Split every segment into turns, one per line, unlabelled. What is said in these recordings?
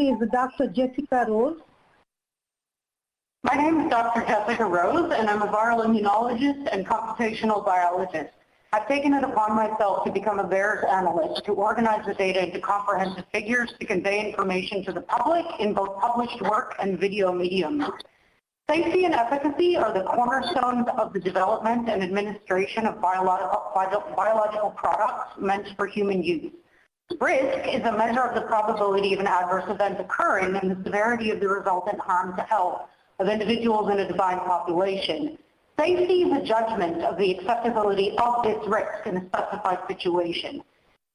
is Dr. Jessica Rose.
My name is Dr. Jessica Rose, and I'm a viral immunologist and computational biologist. I've taken it upon myself to become a VAERs analyst to organize the data into comprehensive figures to convey information to the public in both published work and video mediums. Safety and efficacy are the cornerstones of the development and administration of biological products meant for human use. Risk is a measure of the probability of an adverse event occurring and the severity of the resultant harm to health of individuals in a defined population. Safety is a judgment of the acceptability of this risk in a specified situation.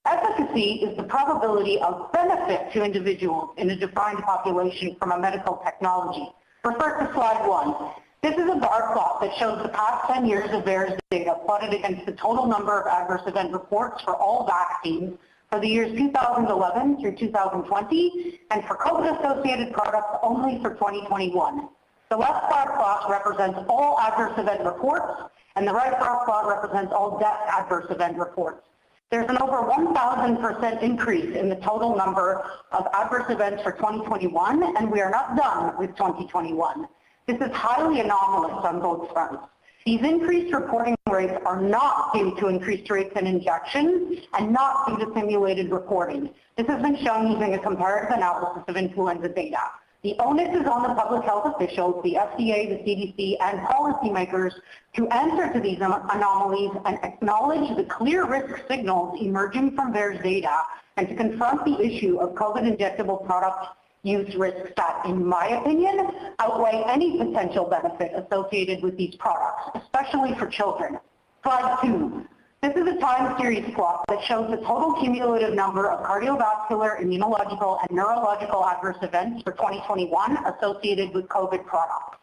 Efficacy is the probability of benefit to individuals in a defined population from a medical technology. Refer to slide 1. This is a bar plot that shows the past 10 years of VAERs data plotted against the total number of adverse event reports for all vaccines for the years 2011 through 2020 and for COVID-associated products only for 2021. The left bar plot represents all adverse event reports, and the right bar plot represents all death adverse event reports. There's an over 1,000% increase in the total number of adverse events for 2021, and we are not done with 2021. This is highly anomalous on both fronts. These increased reporting rates are not due to increased rates in injections and not due to simulated reporting. This has been shown using a comparative analysis of influenza data. The onus is on the public health officials, the FDA, the CDC, and policymakers to answer to these anomalies and acknowledge the clear risk signals emerging from VAERs data and to confront the issue of COVID injectable product use risks that, in my opinion, outweigh any potential benefit associated with these products, especially for children. Slide 2. This is a time series plot that shows the total cumulative number of cardiovascular, immunological, and neurological adverse events for 2021 associated with COVID products.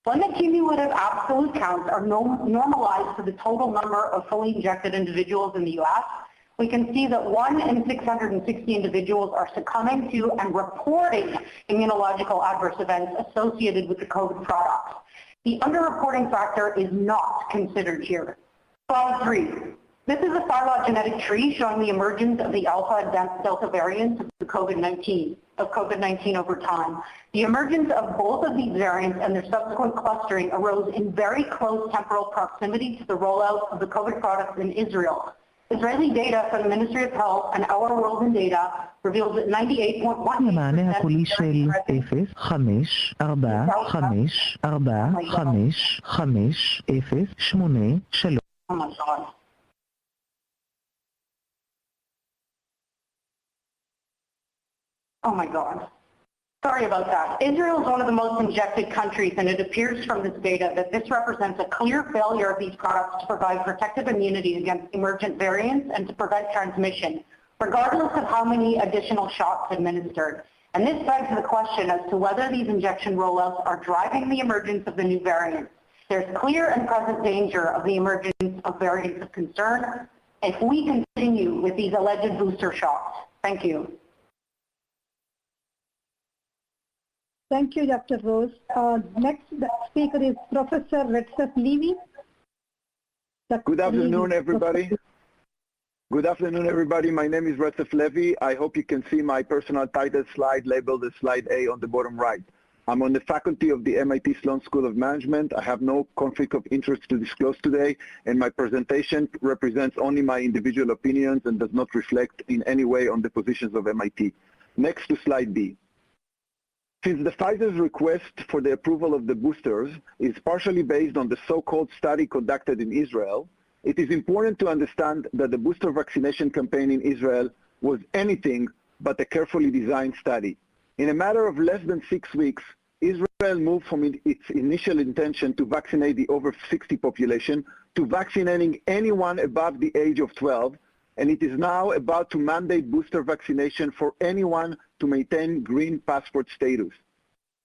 When the cumulative absolute counts are normalized to the total number of fully injected individuals in the U.S., we can see that 1 in 660 individuals are succumbing to and reporting immunological adverse events associated with the COVID products. The underreporting factor is not considered here. Slide 3. This is a phylogenetic tree showing the emergence of the alpha and delta variants of the COVID-19 over time. The emergence of both of these variants and their subsequent clustering arose in very close temporal proximity to the rollout of the COVID products in Israel. Israeli data from the Ministry of Health and Our World in Data reveals that 98.1%
המענה הקולי של 0, 5, 4, 5, 4, 5, 5, 0, 8, 3.
Oh my God. Oh my God. Sorry about that. Israel is one of the most injected countries, and it appears from this data that this represents a clear failure of these products to provide protective immunity against emergent variants and to prevent transmission, regardless of how many additional shots administered. And this begs the question as to whether these injection rollouts are driving the emergence of the new variants. There's clear and present danger of the emergence of variants of concern if we continue with these alleged booster shots. Thank you.
Thank you, Dr. Rose. Next speaker is Professor Retsef Levi.
Good afternoon, everybody. Good afternoon, everybody. My name is Retsef Levi. I hope you can see my personal title slide labeled as slide A on the bottom right. I'm on the faculty of the MIT Sloan School of Management. I have no conflict of interest to disclose today, and my presentation represents only my individual opinions and does not reflect in any way on the positions of MIT. Next to slide B. Since the Pfizer's request for the approval of the boosters is partially based on the so-called study conducted in Israel, it is important to understand that the booster vaccination campaign in Israel was anything but a carefully designed study. In a matter of less than 6 weeks, Israel moved from its initial intention to vaccinate the over 60 population to vaccinating anyone above the age of 12, and it is now about to mandate booster vaccination for anyone to maintain green passport status.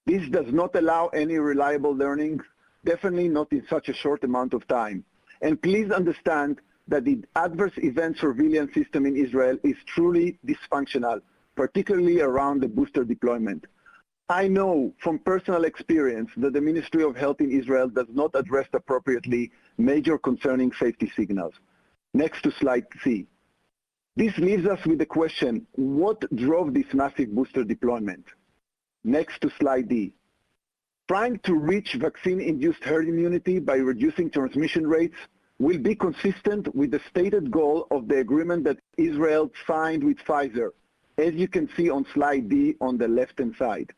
This does not allow any reliable learning, definitely not in such a short amount of time. And please understand that the adverse event surveillance system in Israel is truly dysfunctional, particularly around the booster deployment. I know from personal experience that the Ministry of Health in Israel does not address appropriately major concerning safety signals. Next to slide C. This leaves us with the question, what drove this massive booster deployment? Next to slide D. Trying to reach vaccine-induced herd immunity by reducing transmission rates will be consistent with the stated goal of the agreement that Israel signed with Pfizer, as you can see on slide D on the left-hand side.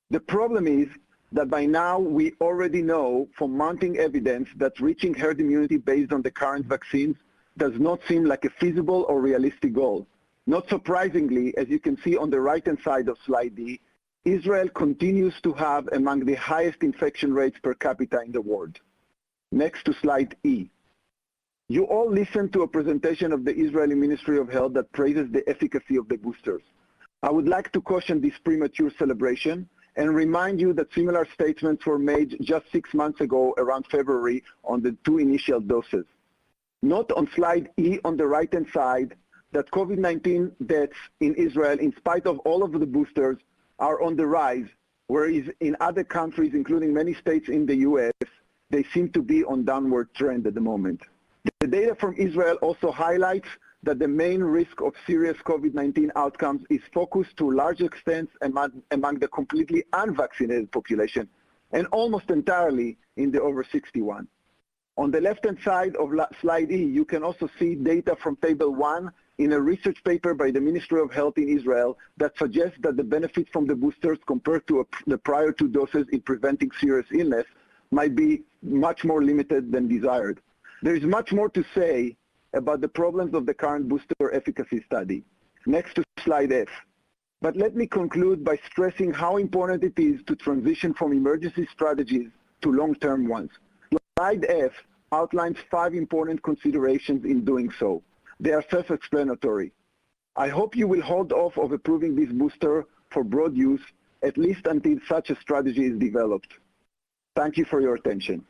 The problem is that by now we already know from mounting evidence that reaching herd immunity based on the current vaccines does not seem like a feasible or realistic goal. Not surprisingly, as you can see on the right-hand side of slide D, Israel continues to have among the highest infection rates per capita in the world. Next to slide E. You all listened to a presentation of the Israeli Ministry of Health that praises the efficacy of the boosters. I would like to caution this premature celebration and remind you that similar statements were made just 6 months ago around February on the 2 initial doses. Note on slide E on the right-hand side that COVID-19 deaths in Israel, in spite of all of the boosters, are on the rise, whereas in other countries, including many states in the US, they seem to be on downward trend at the moment. The data from Israel also highlights that the main risk of serious COVID-19 outcomes is focused to a large extent among the completely unvaccinated population and almost entirely in the over 61. On the left-hand side of slide E, you can also see data from table 1 in a research paper by the Ministry of Health in Israel that suggests that the benefit from the boosters compared to the prior 2 doses in preventing serious illness might be much more limited than desired. There is much more to say about the problems of the current booster efficacy study. Next to slide F. But let me conclude by stressing how important it is to transition from emergency strategies to long-term ones. Slide F outlines 5 important considerations in doing so. They are self-explanatory. I hope you will hold off of approving this booster for broad use, at least until such a strategy is developed. Thank you for your attention.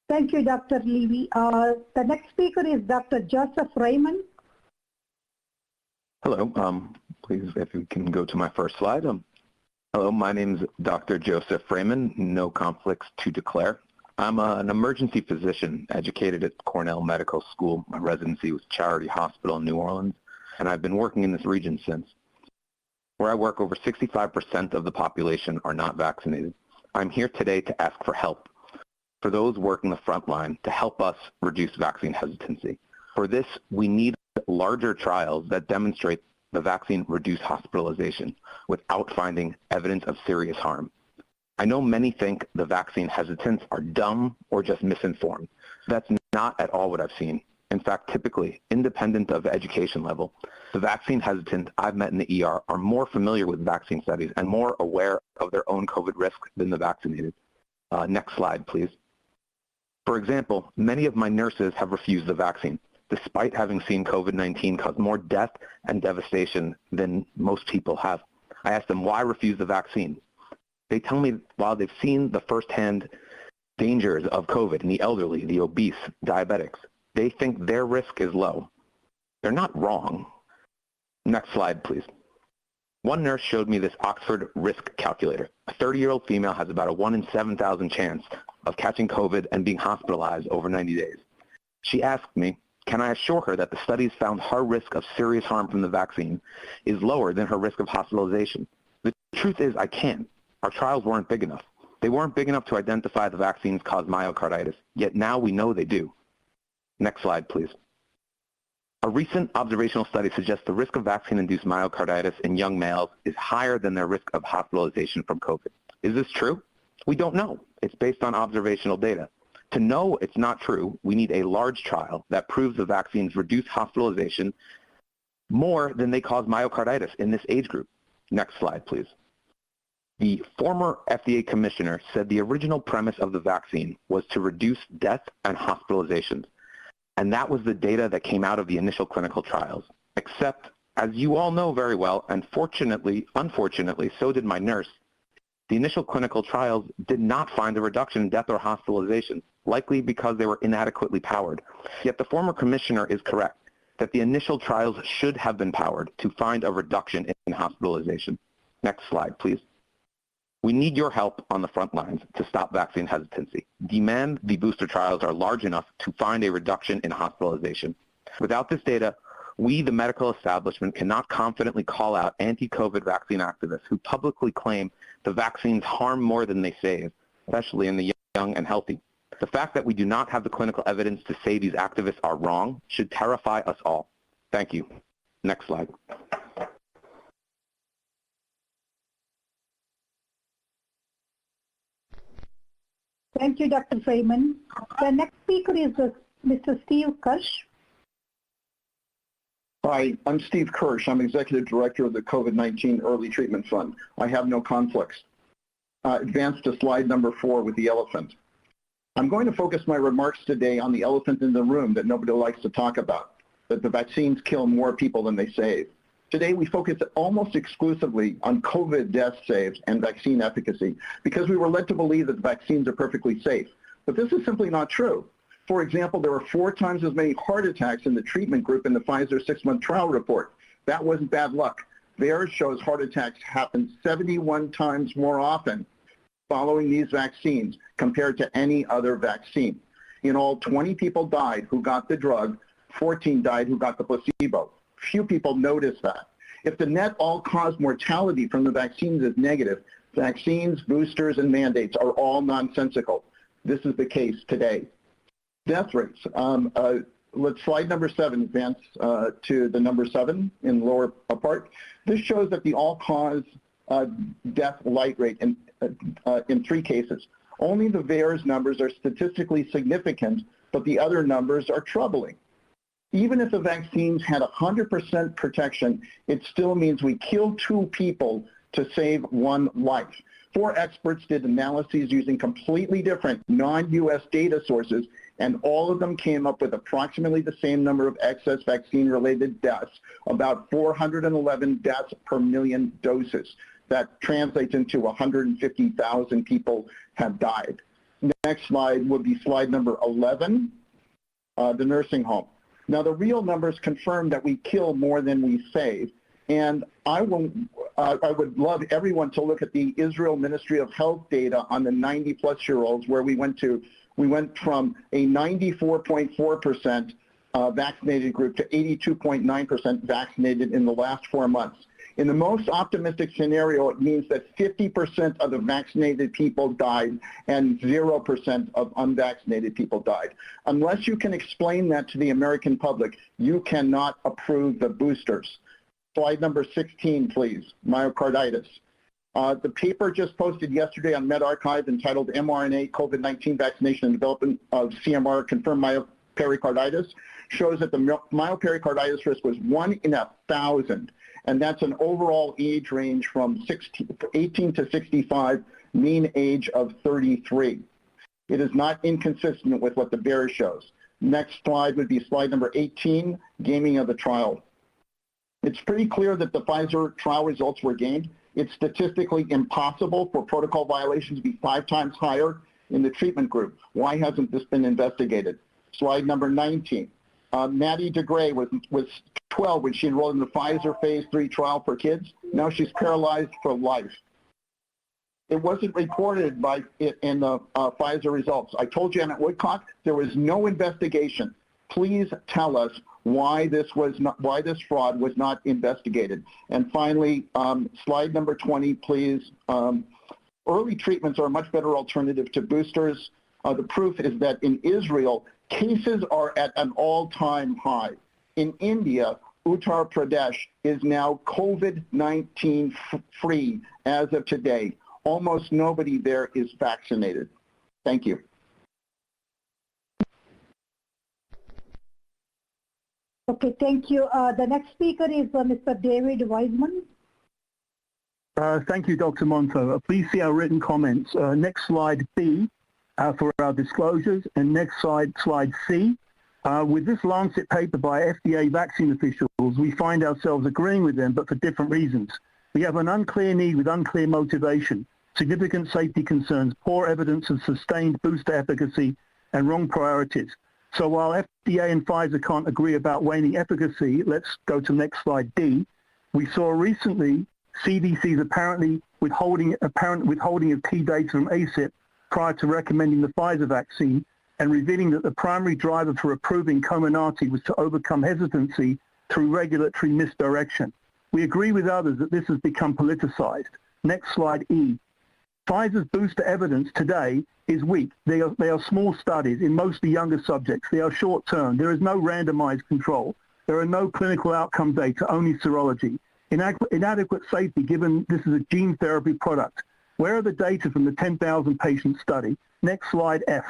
Thank you, Dr. Levi. The next speaker is Dr. Joseph Fraiman.
Hello. Please, if you can go to my first slide. Hello, my name is Dr. Joseph Fraiman, no conflicts to declare. I'm an emergency physician educated at Cornell Medical School. My residency was Charity Hospital in New Orleans, and I've been working in this region since. Where I work, over 65% of the population are not vaccinated. I'm here today to ask for help for those working the front line to help us reduce vaccine hesitancy. For this, we need larger trials that demonstrate the vaccine reduced hospitalization without finding evidence of serious harm. I know many think the vaccine hesitants are dumb or just misinformed. That's not at all what I've seen. In fact, typically, independent of education level, the vaccine hesitant I've met in the ER are more familiar with vaccine studies and more aware of their own COVID risk than the vaccinated. Next slide, please. For example, many of my nurses have refused the vaccine, despite having seen COVID-19 cause more death and devastation than most people have. I asked them why refuse the vaccine. They tell me while they've seen the firsthand dangers of COVID in the elderly, the obese, diabetics, they think their risk is low. They're not wrong. Next slide, please. One nurse showed me this Oxford risk calculator. A 30-year-old female has about a 1 in 7,000 chance of catching COVID and being hospitalized over 90 days. She asked me, can I assure her that the studies found her risk of serious harm from the vaccine is lower than her risk of hospitalization? The truth is I can't. Our trials weren't big enough. They weren't big enough to identify the vaccines cause myocarditis, yet now we know they do. Next slide, please. A recent observational study suggests the risk of vaccine-induced myocarditis in young males is higher than their risk of hospitalization from COVID. Is this true? We don't know. It's based on observational data. To know it's not true, we need a large trial that proves the vaccines reduce hospitalization more than they cause myocarditis in this age group. Next slide, please. The former FDA commissioner said the original premise of the vaccine was to reduce death and hospitalizations. And that was the data that came out of the initial clinical trials. Except, as you all know very well, and unfortunately, so did my nurse, the initial clinical trials did not find a reduction in death or hospitalization, likely because they were inadequately powered. Yet the former commissioner is correct that the initial trials should have been powered to find a reduction in hospitalization. Next slide, please. We need your help on the front lines to stop vaccine hesitancy. Demand the booster trials are large enough to find a reduction in hospitalization. Without this data, We, the medical establishment, cannot confidently call out anti-COVID vaccine activists who publicly claim the vaccines harm more than they save, especially in the young and healthy. The fact that we do not have the clinical evidence to say these activists are wrong should terrify us all. Thank you. Next slide.
Thank you, Dr. Fraiman. The next speaker is Mr. Steve Kirsch.
Hi, I'm Steve Kirsch. I'm Executive Director of the COVID-19 Early Treatment Fund. I have no conflicts. Advance to slide number 4 with the elephant. I'm going to focus my remarks today on the elephant in the room that nobody likes to talk about, that the vaccines kill more people than they save. Today, we focus almost exclusively on COVID death saves and vaccine efficacy because we were led to believe that the vaccines are perfectly safe. But this is simply not true. For example, there were 4 times as many heart attacks in the treatment group in the Pfizer 6-month trial report. That wasn't bad luck. VAERS shows heart attacks happen 71 times more often following these vaccines compared to any other vaccine. In all, 20 people died who got the drug, 14 died who got the placebo. Few people notice that. If the net all-cause mortality from the vaccines is negative, vaccines, boosters, and mandates are all nonsensical. This is the case today. Death rates. Let's slide number 7, advance to the number 7 in lower part. This shows that the all-cause death light rate in 3 cases. Only the VAERS numbers are statistically significant, but the other numbers are troubling. Even if the vaccines had 100% protection, it still means we killed 2 people to save 1 life. 4 experts did analyses using completely different non-US data sources, and all of them came up with approximately the same number of excess vaccine-related deaths, about 411 deaths per million doses. That translates into 150,000 people have died. Next slide would be slide number 11, the nursing home. Now, the real numbers confirm that we kill more than we save, and I would love everyone to look at the Israel Ministry of Health data on the 90-plus-year-olds, where we went from a 94.4% vaccinated group to 82.9% vaccinated in the last 4 months. In the most optimistic scenario, it means that 50% of the vaccinated people died and 0% of unvaccinated people died. Unless you can explain that to the American public, you cannot approve the boosters. Slide number 16, please, myocarditis. The paper just posted yesterday on medRxiv entitled mRNA COVID-19 Vaccination and Development of CMR Confirmed Myopericarditis shows that the myopericarditis risk was 1 in 1,000. And that's an overall age range from 18 to 65, mean age of 33. It is not inconsistent with what the VAERS shows. Next slide would be slide number 18, gaming of the trial. It's pretty clear that the Pfizer trial results were gamed. It's statistically impossible for protocol violations to be 5 times higher in the treatment group. Why hasn't this been investigated? Slide number 19. Maddie DeGray was 12 when she enrolled in the Pfizer phase 3 trial for kids. Now she's paralyzed for life. It wasn't reported in the Pfizer results. I told Janet Woodcock there was no investigation. Please tell us why this fraud was not investigated. And finally, slide number 20, please. Early treatments are a much better alternative to boosters. The proof is that in Israel, cases are at an all-time high. In India, Uttar Pradesh is now COVID-19 free as of today. Almost nobody there is vaccinated. Thank you.
Okay, thank you. The next speaker is Mr. David Wiseman.
Thank you, Dr. Monto. Please see our written comments. Next slide B for our disclosures, and next slide C. With this Lancet paper by FDA vaccine officials, we find ourselves agreeing with them, but for different reasons. We have an unclear need with unclear motivation, significant safety concerns, poor evidence of sustained booster efficacy, and wrong priorities. So while FDA and Pfizer can't agree about waning efficacy, let's go to next slide D. We saw recently CDC's apparent withholding of key data from ACIP prior to recommending the Pfizer vaccine, and revealing that the primary driver for approving Comirnaty was to overcome hesitancy through regulatory misdirection. We agree with others that this has become politicized. Next slide, E. Pfizer's booster evidence today is weak. They are small studies in mostly younger subjects. They are short-term. There is no randomized control. There are no clinical outcome data, only serology. Inadequate safety given this is a gene therapy product. Where are the data from the 10,000 patient study? Next slide, F.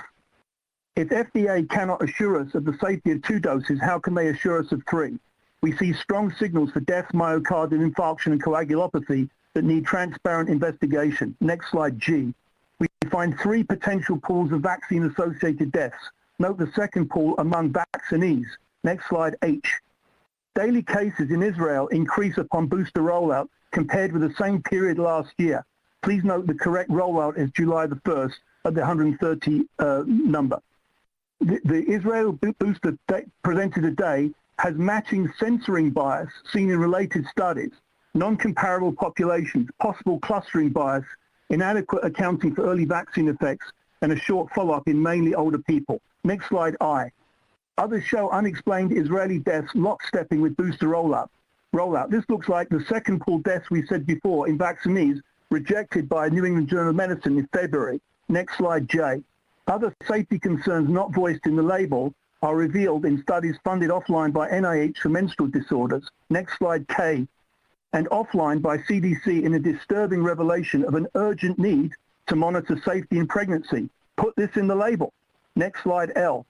If FDA cannot assure us of the safety of 2 doses, how can they assure us of 3? We see strong signals for death, myocardial infarction, and coagulopathy that need transparent investigation. Next slide, G. We find 3 potential pools of vaccine-associated deaths. Note the second pool among vaccinees. Next slide, H. Daily cases in Israel increase upon booster rollout compared with the same period last year. Please note the correct rollout is July the 1st at the 130 number. The Israel booster presented today has matching censoring bias seen in related studies, non-comparable populations, possible clustering bias, inadequate accounting for early vaccine effects, and a short follow-up in mainly older people. Next slide, I. Others show unexplained Israeli deaths lockstepping with booster rollout. This looks like the second pool deaths we said before in vaccinees rejected by New England Journal of Medicine in February. Next slide, J. Other safety concerns not voiced in the label are revealed in studies funded offline by NIH for menstrual disorders. Next slide, K. And offline by CDC in a disturbing revelation of an urgent need to monitor safety in pregnancy. Put this in the label. Next slide, L.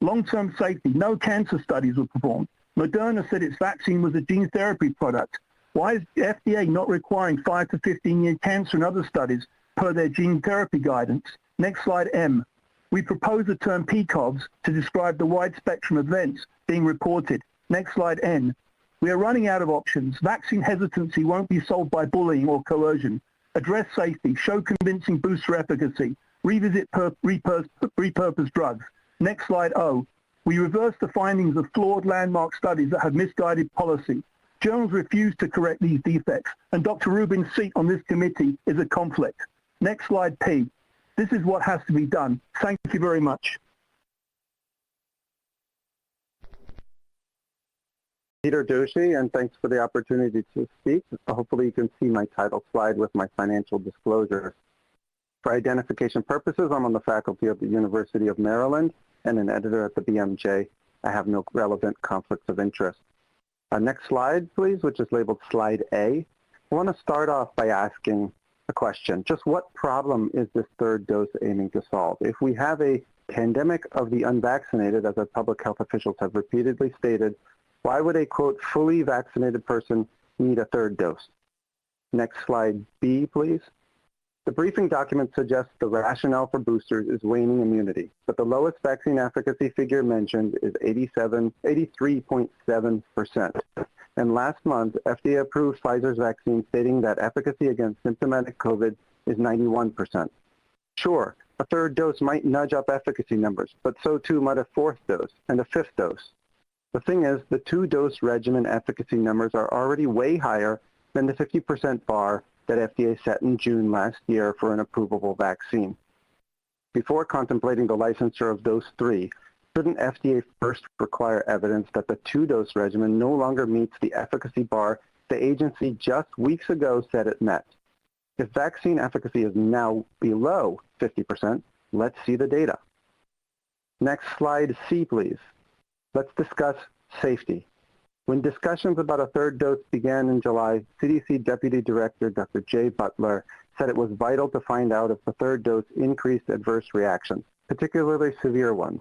Long-term safety. No cancer studies were performed. Moderna said its vaccine was a gene therapy product. Why is the FDA not requiring 5 to 15-year cancer and other studies per their gene therapy guidance? Next slide, M. We propose the term PCOVs to describe the wide spectrum of events being reported. Next slide, N. We are running out of options. Vaccine hesitancy won't be solved by bullying or coercion. Address safety, show convincing booster efficacy, revisit repurposed drugs. Next slide, O. We reverse the findings of flawed landmark studies that have misguided policy. Journals refuse to correct these defects, and Dr. Rubin's seat on this committee is a conflict. Next slide, P. This is what has to be done. Thank you very much.
Peter Doshi, and thanks for the opportunity to speak. Hopefully you can see my title slide with my financial disclosure. For identification purposes, I'm on the faculty of the University of Maryland and an editor at the BMJ. I have no relevant conflicts of interest. Next slide, please, which is labeled slide A. I want to start off by asking a question. Just what problem is this third dose aiming to solve? If we have a pandemic of the unvaccinated, as our public health officials have repeatedly stated, why would a, quote, fully vaccinated person need a third dose? Next slide, B, please. The briefing document suggests the rationale for boosters is waning immunity, but the lowest vaccine efficacy figure mentioned is 83.7%. And last month, FDA approved Pfizer's vaccine stating that efficacy against symptomatic COVID is 91%. Sure, a third dose might nudge up efficacy numbers, but so too might a fourth dose and a fifth dose. The thing is, the 2-dose regimen efficacy numbers are already way higher than the 50% bar that FDA set in June last year for an approvable vaccine. Before contemplating the licensure of dose 3, shouldn't FDA first require evidence that the 2-dose regimen no longer meets the efficacy bar the agency just weeks ago said it met? If vaccine efficacy is now below 50%, let's see the data. Next slide, C, please. Let's discuss safety. When discussions about a third dose began in July, CDC Deputy Director Dr. Jay Butler said it was vital to find out if the third dose increased adverse reactions, particularly severe ones.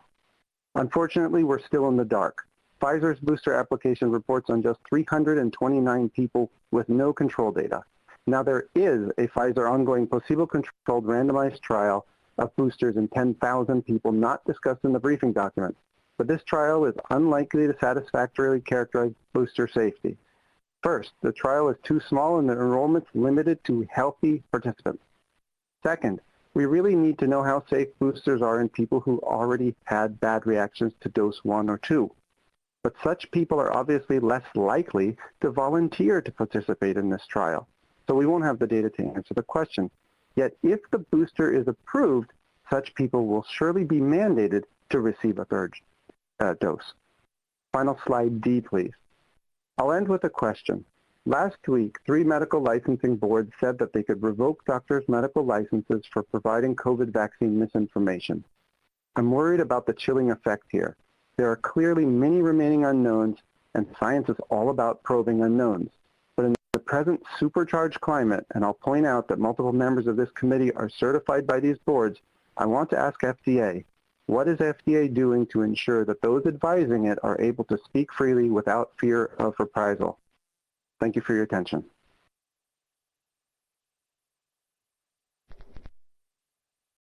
Unfortunately, we're still in the dark. Pfizer's booster application reports on just 329 people with no control data. Now there is a Pfizer ongoing placebo-controlled randomized trial of boosters in 10,000 people not discussed in the briefing document. But this trial is unlikely to satisfactorily characterize booster safety. First, the trial is too small and the enrollment's limited to healthy participants. Second, we really need to know how safe boosters are in people who already had bad reactions to dose 1 or 2. But such people are obviously less likely to volunteer to participate in this trial. So we won't have the data to answer the question. Yet if the booster is approved, such people will surely be mandated to receive a third dose. Final slide D, please. I'll end with a question. Last week, 3 medical licensing boards said that they could revoke doctors' medical licenses for providing COVID vaccine misinformation. I'm worried about the chilling effect here. There are clearly many remaining unknowns, and science is all about probing unknowns. But in the present supercharged climate, and I'll point out that multiple members of this committee are certified by these boards, I want to ask FDA, what is FDA doing to ensure that those advising it are able to speak freely without fear of reprisal? Thank you for your attention.